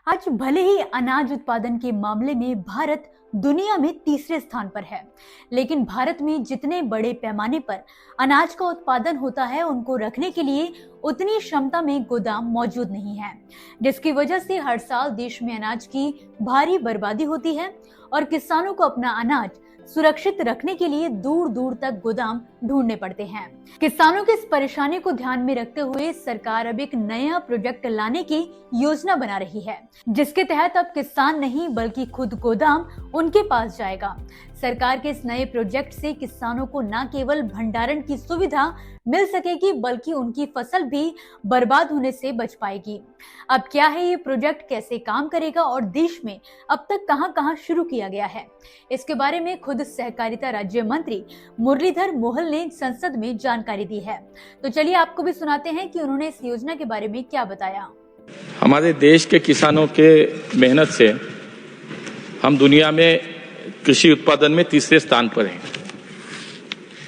आज भले ही अनाज उत्पादन के मामले में भारत दुनिया में तीसरे स्थान पर है, लेकिन भारत में जितने बड़े पैमाने पर अनाज का उत्पादन होता है, उनको रखने के लिए उतनी क्षमता में गोदाम मौजूद नहीं है, जिसकी वजह से हर साल देश में अनाज की भारी बर्बादी होती है और किसानों को अपना अनाज सुरक्षित रखने के लिए दूर दूर तक गोदाम ढूंढने पड़ते हैं। किसानों की इस परेशानी को ध्यान में रखते हुए सरकार अब एक नया प्रोजेक्ट लाने की योजना बना रही है, जिसके तहत अब किसान नहीं बल्कि खुद गोदाम उनके पास जाएगा। सरकार के इस नए प्रोजेक्ट से किसानों को न केवल भंडारण की सुविधा मिल सकेगी, बल्कि उनकी फसल भी बर्बाद होने से बच पाएगी। अब क्या है ये प्रोजेक्ट, कैसे काम करेगा और देश में अब तक कहां-कहां शुरू किया गया है, इसके बारे में खुद सहकारिता राज्य मंत्री मुरलीधर मोहल ने संसद में जानकारी दी है। तो चलिए आपको भी सुनाते हैं कि उन्होंने इस योजना के बारे में क्या बताया। हमारे देश के किसानों के मेहनत से हम दुनिया में कृषि उत्पादन में तीसरे स्थान पर हैं,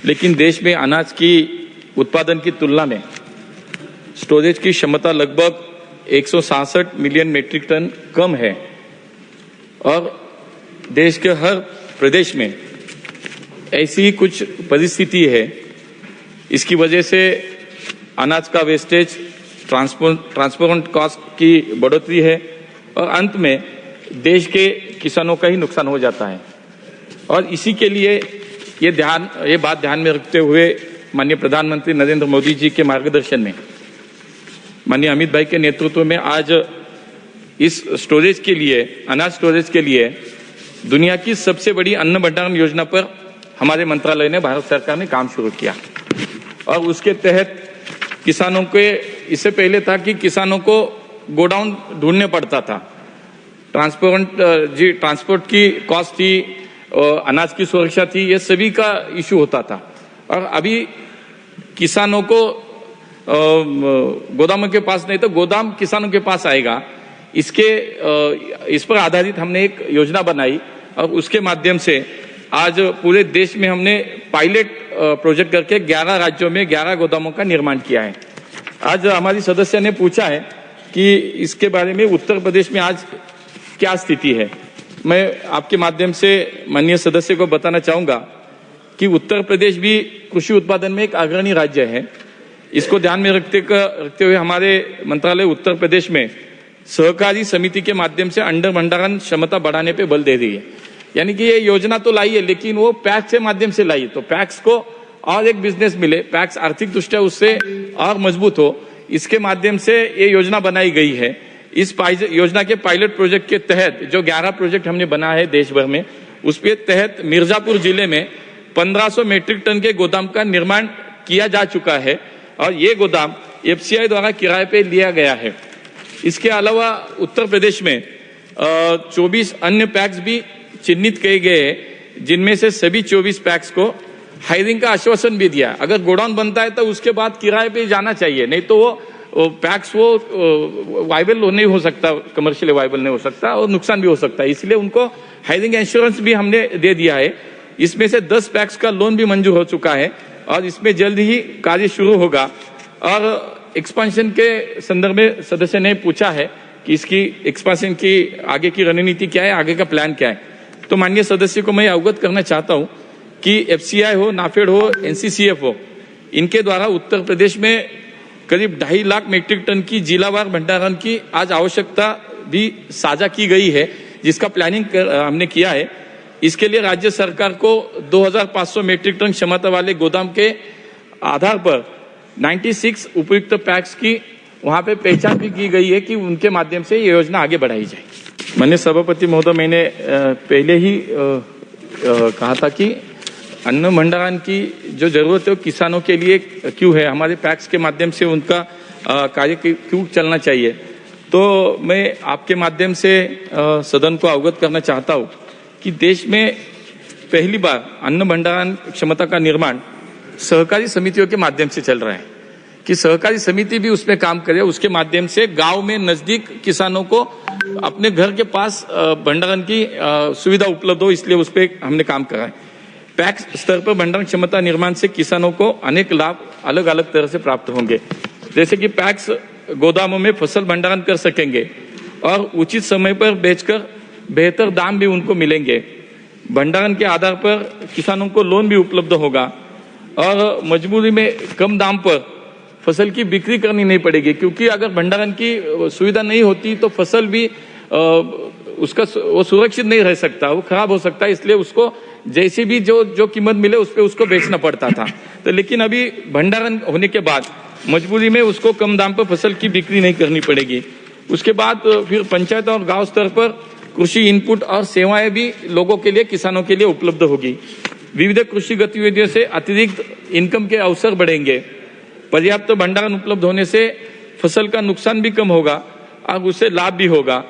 लेकिन देश में अनाज की उत्पादन की तुलना में स्टोरेज की क्षमता लगभग 166 मिलियन मीट्रिक टन कम है और देश के हर प्रदेश में ऐसी ही कुछ परिस्थिति है। इसकी वजह से अनाज का वेस्टेज, ट्रांसपोर्ट कॉस्ट की बढ़ोतरी है और अंत में देश के किसानों का ही नुकसान हो जाता है। और इसी के लिए ये बात ध्यान में रखते हुए माननीय प्रधानमंत्री नरेंद्र मोदी जी के मार्गदर्शन में माननीय अमित भाई के नेतृत्व में आज इस स्टोरेज के लिए, अनाज स्टोरेज के लिए दुनिया की सबसे बड़ी अन्न भंडारण योजना पर हमारे मंत्रालय ने, भारत सरकार ने काम शुरू किया। और उसके तहत किसानों के, इससे पहले था कि किसानों को गोडाउन ढूंढने पड़ता था, ट्रांसपोर्ट की कॉस्ट थी, अनाज की सुरक्षा थी, ये सभी का इशू होता था। और अभी किसानों को गोदामों के पास नहीं तो गोदाम किसानों के पास आएगा। इस पर आधारित हमने एक योजना बनाई और उसके माध्यम से आज पूरे देश में हमने पायलट प्रोजेक्ट करके 11 राज्यों में 11 गोदामों का निर्माण किया है। आज हमारी सदस्य ने पूछा है कि इसके बारे में उत्तर प्रदेश में आज क्या स्थिति है। मैं आपके माध्यम से माननीय सदस्य को बताना चाहूंगा कि उत्तर प्रदेश भी कृषि उत्पादन में एक अग्रणी राज्य है। इसको ध्यान में रखते हुए हमारे मंत्रालय उत्तर प्रदेश में सहकारी समिति के माध्यम से अंडर भंडारण क्षमता बढ़ाने पे बल दे रही है। यानी कि ये योजना तो लाई है, लेकिन वो पैक्स के माध्यम से लाई है, तो पैक्स को और एक बिजनेस मिले, पैक्स आर्थिक दृष्टया उससे और मजबूत हो, इसके माध्यम से ये योजना बनाई गई है। इस योजना के पायलट प्रोजेक्ट के तहत जो 11 प्रोजेक्ट हमने बनाया है देश भर में, उसके तहत मिर्जापुर जिले में 1500 मीट्रिक टन के गोदाम का निर्माण किया जा चुका है और ये गोदाम एफसीआई द्वारा किराए पे लिया गया है। इसके अलावा उत्तर प्रदेश में 24 अन्य पैक्स भी चिन्हित किए गए हैं, जिनमें से सभी 24 पैक्स को हायरिंग का आश्वासन भी दिया। अगर गोडाउन बनता है तो उसके बाद किराए पे जाना चाहिए, नहीं तो वो पैक्स वाइबल नहीं हो सकता, कमर्शियली वाइबल नहीं हो सकता और नुकसान भी हो सकता है। इसलिए उनको हायरिंग इंश्योरेंस भी हमने दे दिया है। इसमें से 10 पैक्स का लोन भी मंजूर हो चुका है और इसमें जल्द ही कार्य शुरू होगा। और एक्सपांशन के संदर्भ में सदस्य ने पूछा है कि इसकी एक्सपांशन की आगे की रणनीति क्या है, आगे का प्लान क्या है। तो माननीय सदस्य को मैं अवगत करना चाहता हूं कि एफसीआई हो, नाफेड हो, एनसीसीएफ हो, इनके द्वारा उत्तर प्रदेश में करीब 2.5 लाख मीट्रिक टन की जिलावार भंडारण की आज आवश्यकता भी साझा की गई है, जिसका प्लानिंग हमने किया है। इसके लिए राज्य सरकार को 2500 मीट्रिक टन क्षमता वाले गोदाम के आधार पर 96 उपयुक्त पैक्स की वहां पे पहचान भी की गई है कि उनके माध्यम से ये योजना आगे बढ़ाई जाए। माननीय सभापति महोदय, मैंने पहले ही कहा था कि अन्न भंडारण की जो जरूरत है वो किसानों के लिए क्यों है, हमारे पैक्स के माध्यम से उनका कार्य क्यों चलना चाहिए। तो मैं आपके माध्यम से सदन को अवगत करना चाहता हूँ कि देश में पहली बार अन्न भंडारण क्षमता का निर्माण सहकारी समितियों के माध्यम से चल रहा है, कि सहकारी समिति भी उसमें काम करे, उसके माध्यम से गांव में नजदीक किसानों को अपने घर के पास भंडारण की सुविधा उपलब्ध हो, इसलिए उस पर हमने काम करा है। पैक्स स्तर पर भंडारण क्षमता निर्माण से किसानों को अनेक लाभ अलग अलग तरह से प्राप्त होंगे, जैसे कि पैक्स गोदामों में फसल भंडारण कर सकेंगे, और उचित समय पर बेचकर बेहतर दाम भी उनको मिलेंगे। भंडारण के आधार पर किसानों को लोन भी उपलब्ध होगा और मजबूरी में कम दाम पर फसल की बिक्री करनी नहीं पड़ेगी, क्योंकि अगर भंडारण की सुविधा नहीं होती तो फसल भी उसका वो सुरक्षित नहीं रह सकता, वो खराब हो सकता है। इसलिए उसको जैसी भी जो कीमत मिले उस पे उसको बेचना पड़ता था। तो लेकिन अभी भंडारण होने के बाद मजबूरी में उसको कम दाम पर फसल की बिक्री नहीं करनी पड़ेगी। उसके बाद फिर पंचायत और गांव स्तर पर कृषि इनपुट और सेवाएं भी लोगों के लिए, किसानों के लिए उपलब्ध होगी। विविध कृषि गतिविधियों से अतिरिक्त इनकम के अवसर बढ़ेंगे। पर्याप्त भंडारण उपलब्ध होने से फसल का नुकसान भी कम होगा और उससे लाभ भी होगा।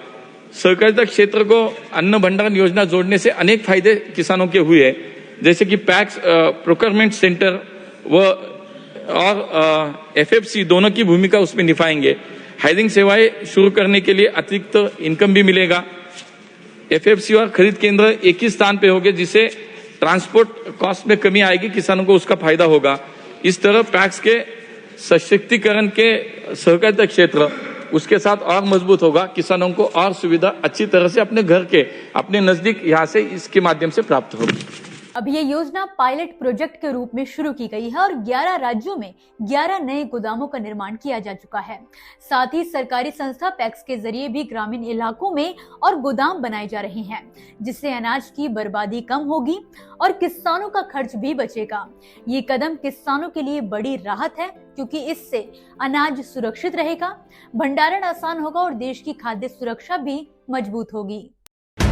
सहकारिता क्षेत्र को अन्न भंडारण योजना जोड़ने से अनेक फायदे किसानों के हुए, जैसे कि पैक्स प्रोक्योरमेंट सेंटर और एफएफसी दोनों की भूमिका उसमें निभाएंगे। हायरिंग सेवाएं शुरू करने के लिए अतिरिक्त इनकम भी मिलेगा। एफएफसी और खरीद केंद्र एक ही स्थान पे होंगे, जिससे ट्रांसपोर्ट कॉस्ट में कमी आएगी, किसानों को उसका फायदा होगा। इस तरह पैक्स के सशक्तिकरण के सहकारिता क्षेत्र उसके साथ और मजबूत होगा, किसानों को और सुविधा अच्छी तरह से अपने घर के, अपने नजदीक यहाँ से इसके माध्यम से प्राप्त होगी। अब ये योजना पायलट प्रोजेक्ट के रूप में शुरू की गई है और 11 राज्यों में 11 नए गोदामों का निर्माण किया जा चुका है। साथ ही सरकारी संस्था पैक्स के जरिए भी ग्रामीण इलाकों में और गोदाम बनाए जा रहे हैं, जिससे अनाज की बर्बादी कम होगी और किसानों का खर्च भी बचेगा। ये कदम किसानों के लिए बड़ी राहत है, क्योंकि इससे अनाज सुरक्षित रहेगा, भंडारण आसान होगा और देश की खाद्य सुरक्षा भी मजबूत होगी।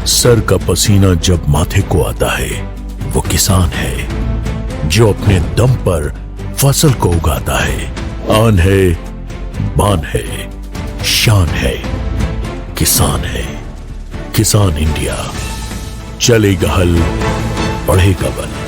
सर का पसीना जब माथे को आता है, वो किसान है जो अपने दम पर फसल को उगाता है। आन है, बान है, शान है, किसान है। किसान इंडिया, चलेगा हल, बढ़ेगा बल।